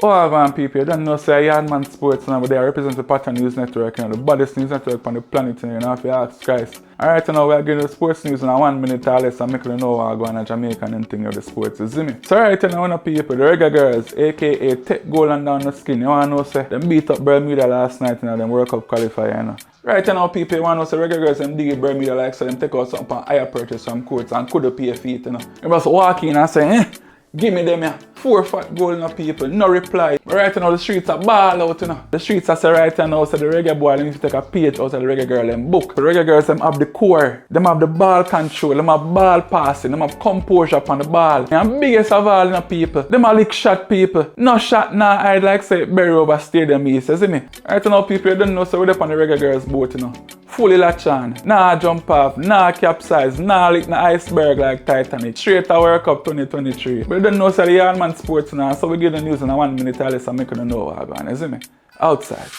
Oh, man, people, you don't know, say Yaadman Sports now, but they represent the Patwan News Network, you know, the baddest news network on the planet, you know, if you ask Christ. Alright, now we're giving you the sports news in a 1 minute or less and make you know what's going on in Jamaica and anything of the sports, you see me? So right now, people, the Reggae girls, aka take gold and down the skin, you wanna know, say, them beat up Bermuda last night, you know, them World Cup qualifier, you know. Right now, people, you wanna know, say, Reggae girls, them dig Bermuda like, so them take out something on higher purchase from courts and could pay feet, you know. You must walk in and say, give me them here. 4 fat gold now, people, no reply. But right now the streets are ball out, you know. The streets are say right now, so the reggae boy need to take a page out of the reggae girl them book. The reggae girls them have the core, them have the ball control, them have ball passing, them have composure upon the ball. And biggest of all, you know, people, them are lick shot people. No shot nah I'd like say bury over stadium east, you see me? Right now, people, you don't know, so we're up on the reggae girls boat, you know. Fully latch on, nah jump off, nah capsize, nah lick the iceberg like Titanic. Straight to World Cup 2023. But you don't know, so the Yaadman Sports now, so we give the news in a 1 minute or less and make you know what's going on, you see me? Outside.